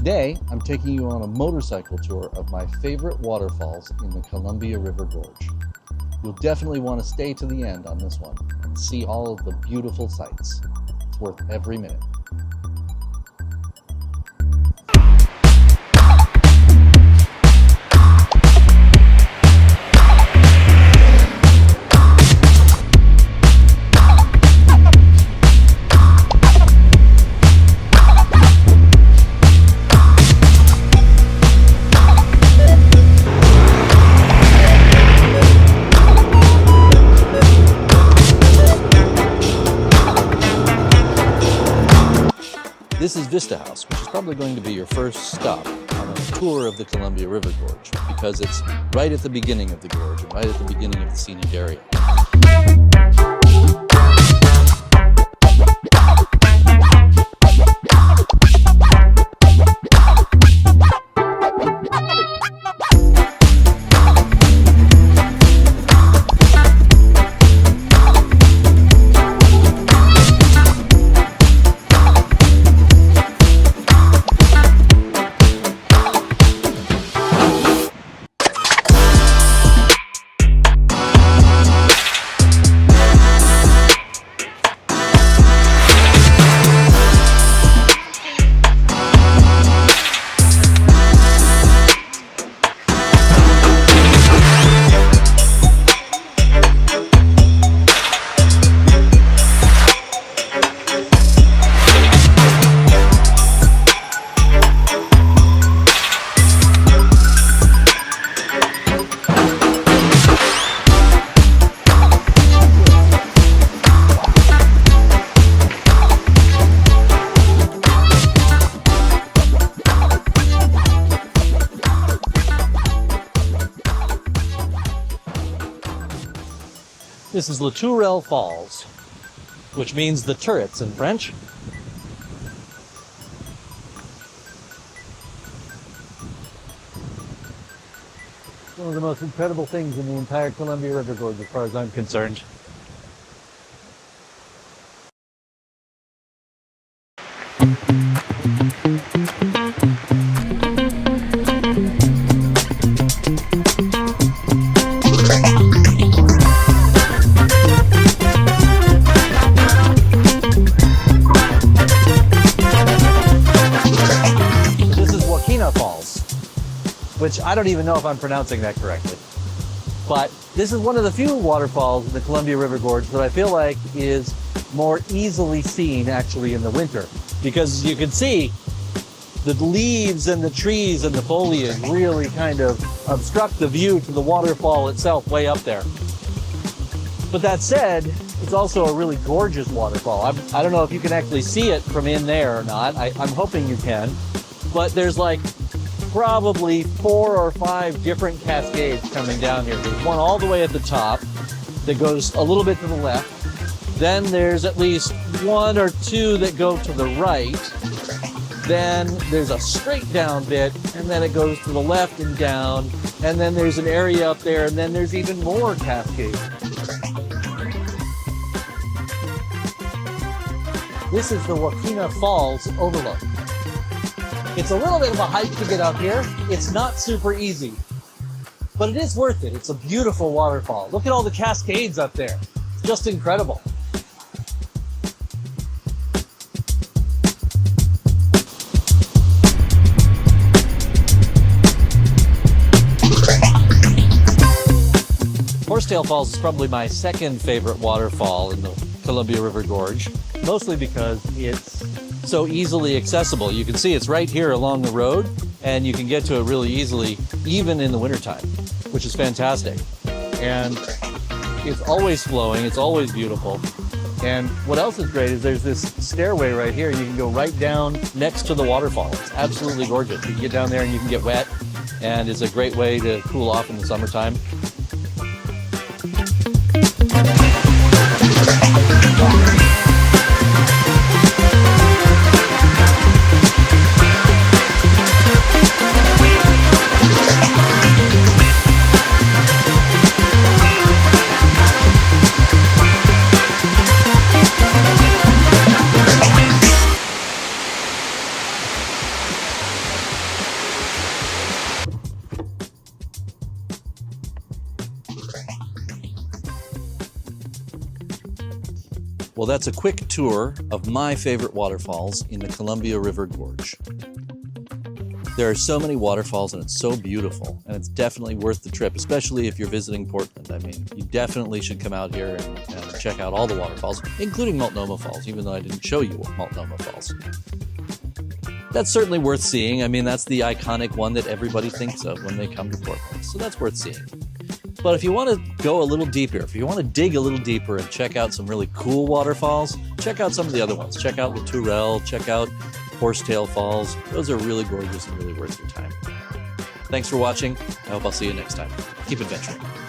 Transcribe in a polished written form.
Today, I'm taking you on a motorcycle tour of my favorite waterfalls in the Columbia River Gorge. You'll definitely want to stay to the end on this one and see all of the beautiful sights. It's worth every minute. This is Vista House, which is probably going to be your first stop on a tour of the Columbia River Gorge, because it's right at the beginning of the gorge and right at the beginning of the scenic area. This is Latourell Falls, which means the turrets in French. One of the most incredible things in the entire Columbia River Gorge, as far as I'm concerned. Falls, which I don't even know if I'm pronouncing that correctly. But this is one of the few waterfalls in the Columbia River Gorge that I feel like is more easily seen actually in the winter, because you can see the leaves and the trees and the foliage really kind of obstruct the view to the waterfall itself way up there. But that said, it's also a really gorgeous waterfall. I don't know if you can actually see it from in there or not. I'm hoping you can. But there's like probably 4 or 5 different cascades coming down here. There's one all the way at the top that goes a little bit to the left. Then there's at least 1 or 2 that go to the right. Then there's a straight down bit, and then it goes to the left and down. And then there's an area up there, and then there's even more cascades. This is the Wahkeena Falls overlook. It's a little bit of a hike to get up here. It's not super easy, but it is worth it. It's a beautiful waterfall. Look at all the cascades up there. It's just incredible. Horsetail Falls is probably my second favorite waterfall in the Columbia River Gorge, mostly because it's so easily accessible. You can see it's right here along the road, and you can get to it really easily, even in the wintertime, which is fantastic. And it's always flowing, it's always beautiful. And what else is great is there's this stairway right here. You can go right down next to the waterfall. It's absolutely gorgeous. You can get down there and you can get wet, and it's a great way to cool off in the summertime. Well, that's a quick tour of my favorite waterfalls in the Columbia River Gorge. There are so many waterfalls and it's so beautiful, and it's definitely worth the trip, especially if you're visiting Portland. I mean, you definitely should come out here and check out all the waterfalls, including Multnomah Falls, even though I didn't show you Multnomah Falls. That's certainly worth seeing. I mean, that's the iconic one that everybody thinks of when they come to Portland, so that's worth seeing. But if you want to go a little deeper, if you want to dig a little deeper and check out some really cool waterfalls, check out some of the other ones. Check out Latourell, check out Horsetail Falls. Those are really gorgeous and really worth your time. Thanks for watching. I hope I'll see you next time. Keep adventuring.